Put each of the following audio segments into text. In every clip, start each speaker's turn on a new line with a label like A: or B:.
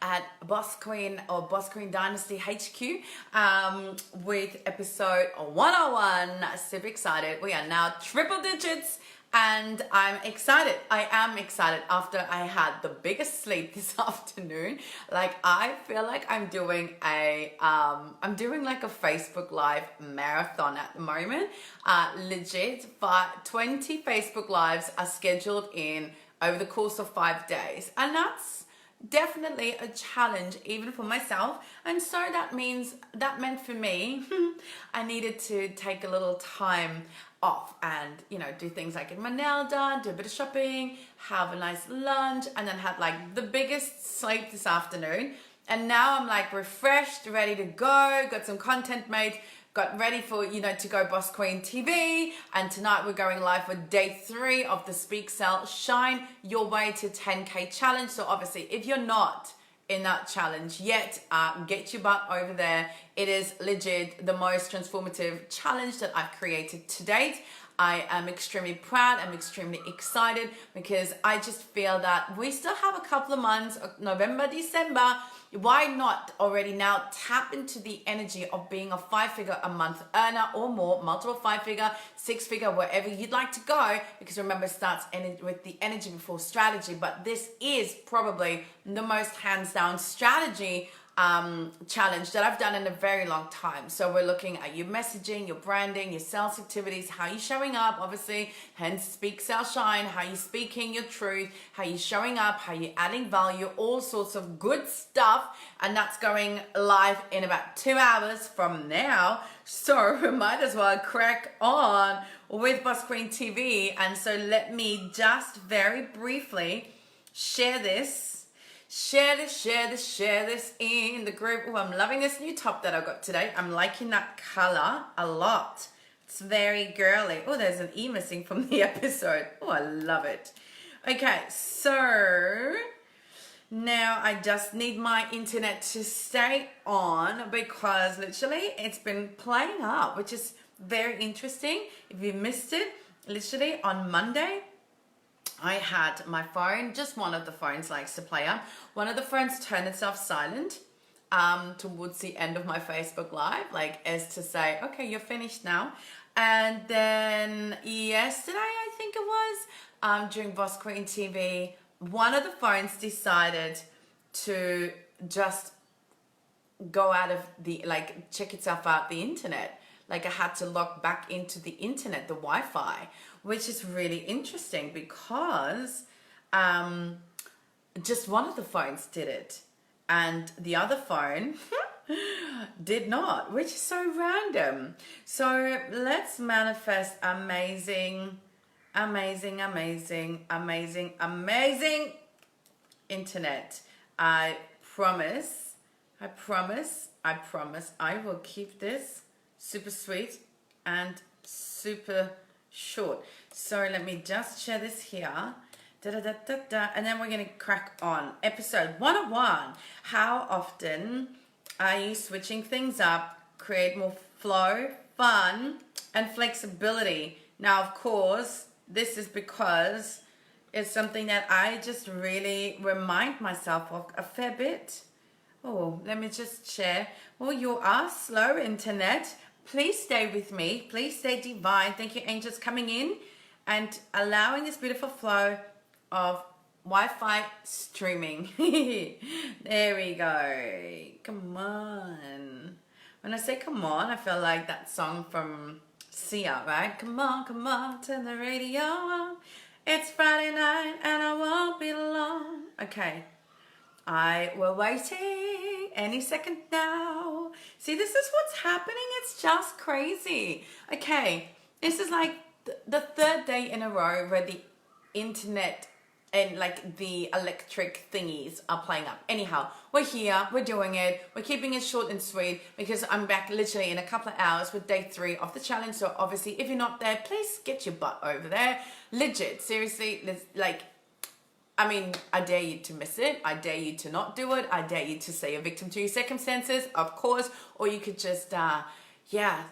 A: at Boss Queen or Boss Queen Dynasty HQ with episode 101. Super excited. We are now triple digits and I'm excited. I am excited after I had the biggest sleep this afternoon. Like I feel like I'm doing like a Facebook Live marathon at the moment. Legit, 20 Facebook Lives are scheduled in over the course of 5 days, and that's definitely a challenge even for myself. And so that meant for me I needed to take a little time off and do things like get my nail done, do a bit of shopping, have a nice lunch, and then had like the biggest sleep this afternoon. And now I'm like refreshed, ready to go, got some content made, got ready for, to go Boss Queen TV. And tonight we're going live with day 3 of the Speak, Sell, Shine Your Way to 10K challenge. So obviously, if you're not in that challenge yet, get your butt over there. It is legit the most transformative challenge that I've created to date. I am extremely proud. I'm extremely excited because I just feel that we still have a couple of months, November, December. Why not already now tap into the energy of being a 5-figure a month earner or more, multiple 5-figure, 6-figure, wherever you'd like to go, because remember, it starts with the energy before strategy. But this is probably the most hands down strategy challenge that I've done in a very long time. So we're looking at your messaging, your branding, your sales activities, how you're showing up, obviously, hence Speak, Sell, Shine, how you're speaking your truth, how you're showing up, how you're adding value, all sorts of good stuff. And that's going live in about 2 hours from now. So we might as well crack on with Boss Queen TV. And so let me just very briefly share this in the group. Oh, I'm loving this new top that I got today. I'm liking that color a lot. It's very girly. Oh, there's an E missing from the episode. Oh, I love it. Okay, so now I just need my internet to stay on because literally it's been playing up, which is very interesting. If you missed it, literally on Monday, I had my phone, just one of the phones likes to play up. One of the phones turned itself silent towards the end of my Facebook Live, like as to say, okay, you're finished now. And then yesterday, I think it was, during Boss Queen TV, one of the phones decided to just go out of check itself out the internet. Like I had to log back into the internet, the Wi-Fi, which is really interesting because just one of the phones did it and the other phone did not, which is so random. So let's manifest amazing internet. I promise I will keep this super sweet and super short. So let me just share this here. And then we're going to crack on. Episode 101. How often are you switching things up, create more flow, fun, and flexibility? Now, of course, this is because it's something that I just really remind myself of a fair bit. Oh, let me just share. Oh, you are slow, internet. Please stay with me. Please stay divine. Thank you, angels, coming in and allowing this beautiful flow of Wi-Fi streaming. There we go. Come on. When I say come on, I feel like that song from Sia, right? Come on, turn the radio on. It's Friday night and I won't be long. Okay. We're waiting any second now. See, this is what's happening. It's just crazy. Okay, this is like the 3rd day in a row where the internet and like the electric thingies are playing up. Anyhow, we're here, we're doing it, we're keeping it short and sweet because I'm back literally in a couple of hours with day 3 of the challenge. So obviously, if you're not there, please get your butt over there. Legit, seriously, I dare you to miss it. I dare you to not do it. I dare you to say a victim to your circumstances, of course, or you could just,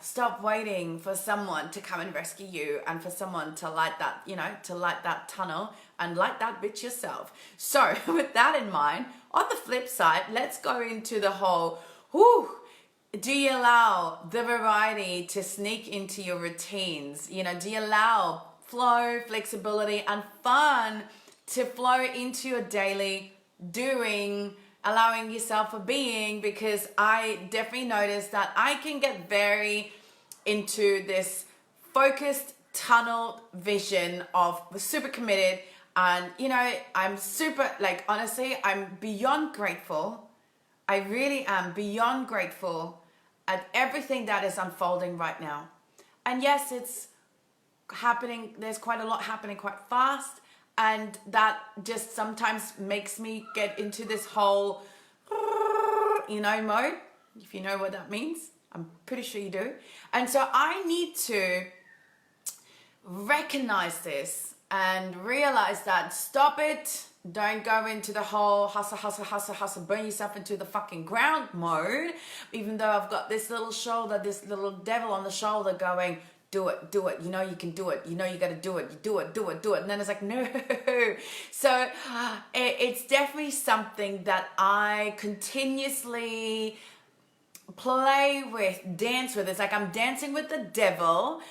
A: stop waiting for someone to come and rescue you and for someone to light that, to light that tunnel and like that bitch yourself. So with that in mind, on the flip side, let's go into the whole, do you allow the variety to sneak into your routines? You know, do you allow flow, flexibility, and fun to flow into your daily doing, allowing yourself a being? Because I definitely noticed that I can get very into this focused tunnel vision of super committed, and you know, I'm super, like, honestly, I'm beyond grateful. I really am beyond grateful at everything that is unfolding right now. And yes, it's happening, there's quite a lot happening quite fast, and that just sometimes makes me get into this whole, you know, mode, if you know what that means. I'm pretty sure you do. And so I need to recognize this and realize that, stop it. Don't go into the whole hustle, burn yourself into the fucking ground mode. Even though I've got this little shoulder, this little devil on the shoulder going, do it. You know you can do it. You know you got to do it. You do it. And then it's like, no. So it's definitely something that I continuously play with, dance with. It's like I'm dancing with the devil,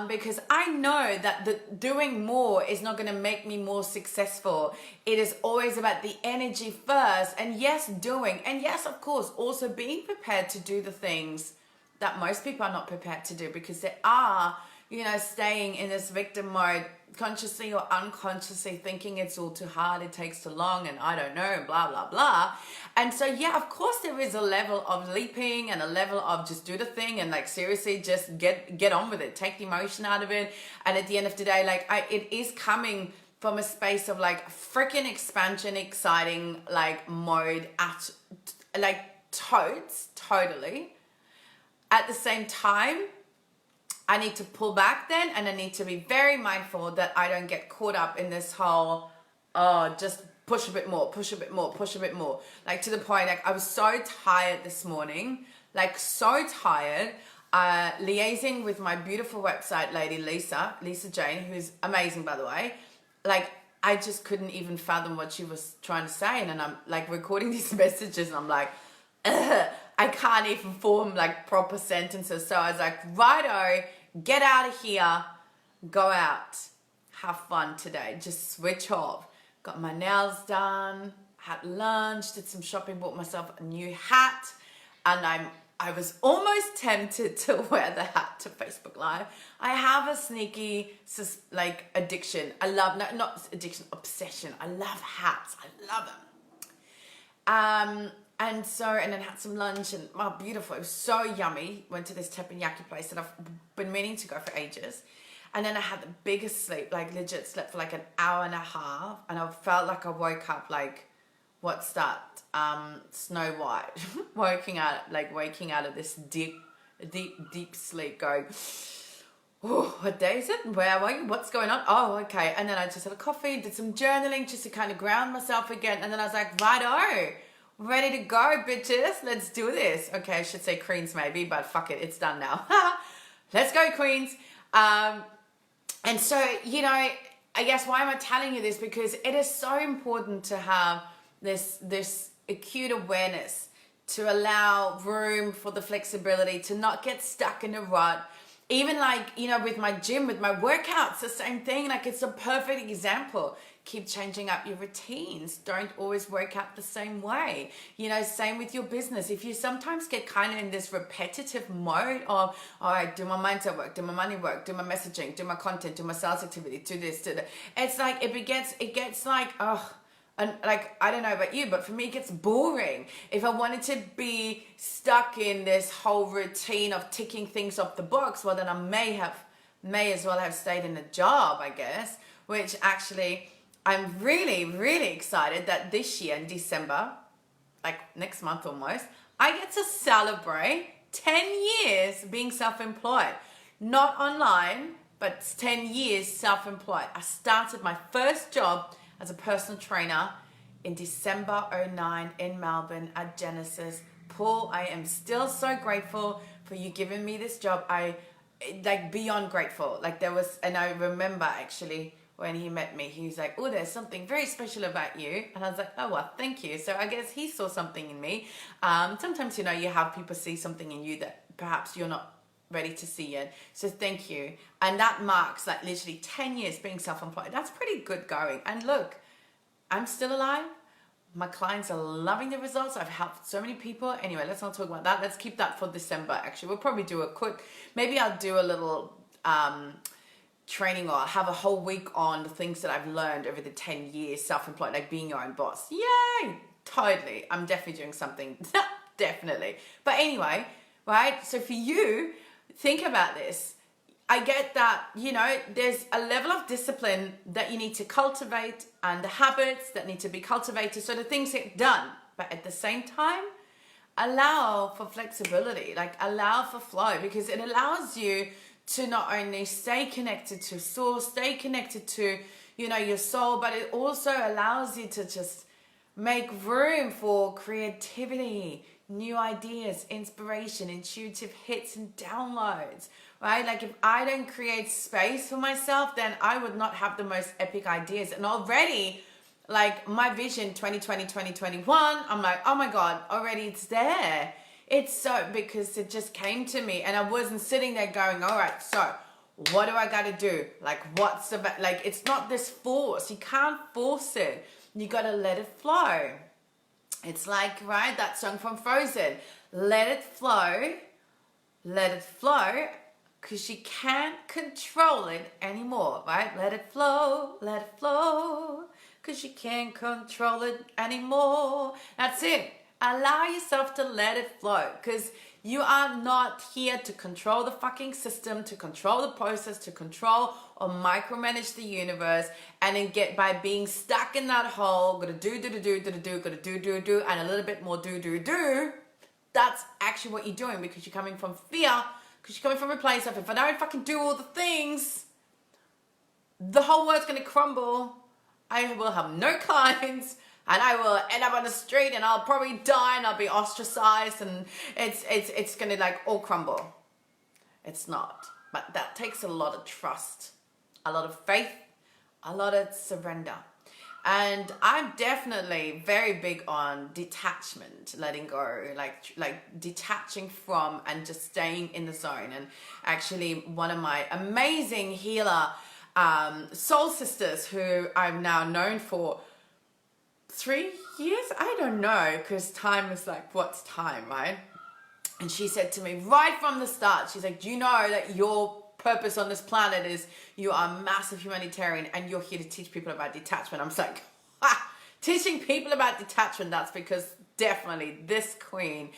A: because I know that the doing more is not going to make me more successful. It is always about the energy first, and yes, doing, and yes, of course, also being prepared to do the things that most people are not prepared to do, because they are, you know, staying in this victim mode, consciously or unconsciously, thinking it's all too hard, it takes too long, and I don't know, and blah, blah, blah. And so, yeah, of course there is a level of leaping and a level of just do the thing and, like, seriously just get on with it, take the emotion out of it. And at the end of the day, like, it is coming from a space of, like, freaking expansion, exciting, like, mode at, like, totally. At the same time, I need to pull back then, and I need to be very mindful that I don't get caught up in this whole, just push a bit more. Like, to the point, like, I was so tired this morning, like, so tired, liaising with my beautiful website lady, Lisa Jane, who's amazing, by the way. Like, I just couldn't even fathom what she was trying to say. And then I'm, like, recording these messages, and I'm like, I can't even form, like, proper sentences. So I was like, righto, get out of here, go out, have fun today, just switch off. Got my nails done, had lunch, did some shopping, bought myself a new hat, and I was almost tempted to wear the hat to Facebook Live. I have a sneaky, like, addiction. I love, not addiction, obsession. I love hats. I love them. And then had some lunch, and beautiful. It was so yummy. Went to this teppanyaki place that I've been meaning to go for ages. And then I had the biggest sleep, like legit slept for like an hour and a half. And I felt like I woke up like, what's that? Snow White. waking out of this deep sleep going, oh, what day is it? Where are you? What's going on? Oh, okay. And then I just had a coffee, did some journaling just to kind of ground myself again. And then I was like, righto. Ready to go, bitches. Let's do this. Okay, I should say queens maybe, but fuck it. It's done now. Let's go, queens. And so, you know, I guess why am I telling you this? Because it is so important to have this acute awareness to allow room for the flexibility, to not get stuck in a rut. Even like, you know, with my gym, with my workouts, the same thing. Like, it's a perfect example. Keep changing up your routines. Don't always work out the same way. You know, same with your business. If you sometimes get kind of in this repetitive mode of, all right, do my mindset work, do my money work, do my messaging, do my content, do my sales activity, do this, do that. It's like, it gets like, and like, I don't know about you, but for me, it gets boring. If I wanted to be stuck in this whole routine of ticking things off the box, well, then I may as well have stayed in a job, I guess, which actually, I'm really, really excited that this year in December, like next month almost, I get to celebrate 10 years being self-employed. Not online, but it's 10 years self-employed. I started my first job as a personal trainer in December 2009 in Melbourne at Genesis. Paul, I am still so grateful for you giving me this job. Like, beyond grateful. Like, there was, and I remember actually when he met me. He was like, oh, there's something very special about you. And I was like, oh, well, thank you. So I guess he saw something in me. Sometimes, you know, you have people see something in you that perhaps you're not ready to see yet. So thank you. And that marks like literally 10 years being self-employed. That's pretty good going. And look, I'm still alive. My clients are loving the results. I've helped so many people. Anyway, let's not talk about that. Let's keep that for December. Actually, we'll probably do a quick, maybe I'll do a little training, or have a whole week on the things that I've learned over the 10 years self-employed, like being your own boss. Yay! Totally. I'm definitely doing something. Definitely. But anyway, right? So for you, think about this. I get that, you know, there's a level of discipline that you need to cultivate and the habits that need to be cultivated so the things get done. But at the same time, allow for flexibility, like allow for flow, because it allows you to not only stay connected to source, stay connected to, you know, your soul, but it also allows you to just make room for creativity, new ideas, inspiration, intuitive hits and downloads, right? Like if I don't create space for myself, then I would not have the most epic ideas. And already, like my vision 2020, 2021, I'm like, oh my God, already it's there. It's so, because it just came to me and I wasn't sitting there going, all right, so what do I got to do? Like, what's the, like, it's not this force. You can't force it. You got to let it flow. It's like, right, that song from Frozen, let it flow, because you can't control it anymore, right? Let it flow, because you can't control it anymore. That's it. Allow yourself to let it flow, because you are not here to control the fucking system, to control the process, to control or micromanage the universe, and then get by being stuck in that hole, gotta do, and a little bit more do. That's actually what you're doing, because you're coming from fear, because you're coming from a place of, if I don't fucking do all the things, the whole world's gonna crumble. I will have no clients. And I will end up on the street and I'll probably die and I'll be ostracized and it's going to like all crumble. It's not. But that takes a lot of trust, a lot of faith, a lot of surrender. And I'm definitely very big on detachment, letting go, like detaching from and just staying in the zone. And actually one of my amazing healer soul sisters, who I've now known for 3 years, I don't know, because time is like, what's time, right? And she said to me right from the start, she's like, do you know that your purpose on this planet is you are a massive humanitarian and you're here to teach people about detachment? I'm like, teaching people about detachment, that's because definitely this queen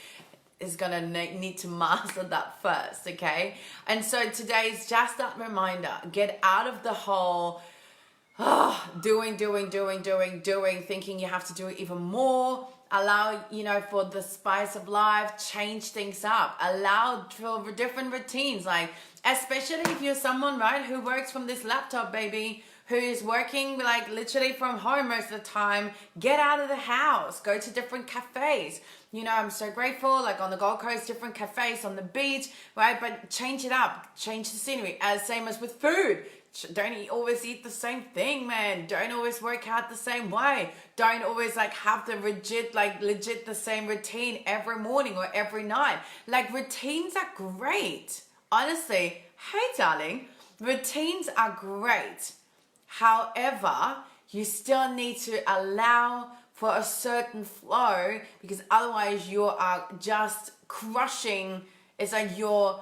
A: is gonna need to master that first, okay? And so today's just that reminder, get out of the whole doing, thinking you have to do it even more. Allow, you know, for the spice of life, change things up. Allow for different routines, like, especially if you're someone, right, who works from this laptop, baby, who is working like literally from home most of the time. Get out of the house, go to different cafes. You know, I'm so grateful, like on the Gold Coast, different cafes on the beach, right? But change it up, change the scenery, as same as with food. Don't always eat the same thing, man. Don't always work out the same way. Don't always like have the legit the same routine every morning or every night. Like routines are great. Honestly, hey darling, routines are great. However, you still need to allow for a certain flow, because otherwise you are just crushing. It's like you're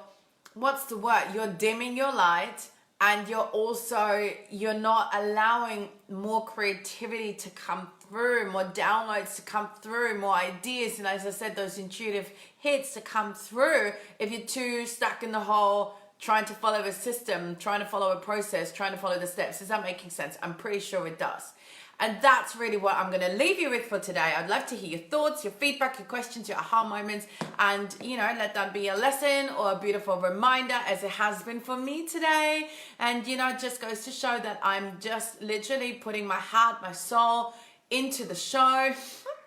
A: dimming your light. And you're not allowing more creativity to come through, more downloads to come through, more ideas. And as I said, those intuitive hits to come through if you're too stuck in the hole, trying to follow a system, trying to follow a process, trying to follow the steps. Is that making sense? I'm pretty sure it does. And that's really what I'm going to leave you with for today. I'd love to hear your thoughts, your feedback, your questions, your aha moments, and, you know, let that be a lesson or a beautiful reminder, as it has been for me today. And, you know, it just goes to show that I'm just literally putting my heart, my soul into the show.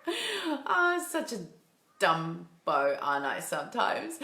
A: Oh, such a dumb bow, aren't I, sometimes?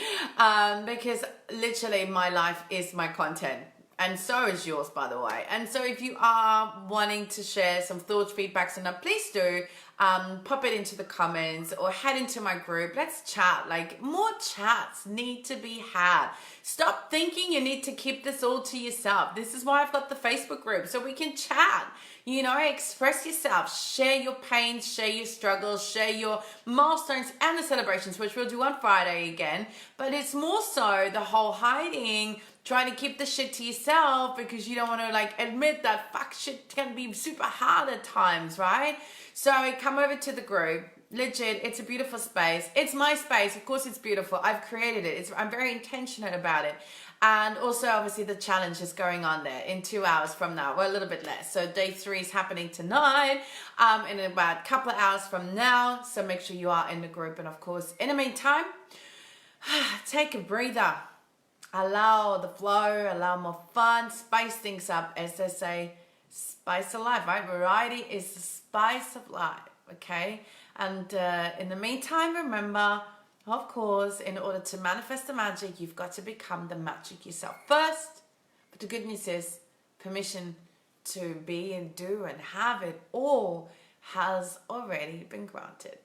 A: Because literally my life is my content. And so is yours, by the way. And so if you are wanting to share some thoughts, feedbacks, and please do pop it into the comments or head into my group. Let's chat. Like, more chats need to be had. Stop thinking you need to keep this all to yourself. This is why I've got the Facebook group, so we can chat. You know, express yourself, share your pains, share your struggles, share your milestones and the celebrations, which we'll do on Friday again. But it's more so the whole hiding, trying to keep the shit to yourself because you don't want to like admit that fuck shit can be super hard at times, right? So come over to the group. Legit, it's a beautiful space. It's my space. Of course it's beautiful. I've created it. I'm very intentional about it. And also, obviously, the challenge is going on there in 2 hours from now. Well, a little bit less. So day 3 is happening tonight, in about a couple of hours from now. So make sure you are in the group. And of course, in the meantime, take a breather. Allow the flow, allow more fun, spice things up. As they say, spice of life, right? Variety is the spice of life, okay? And in the meantime, remember, of course, in order to manifest the magic, you've got to become the magic yourself first. But the good news is, permission to be and do and have it all has already been granted.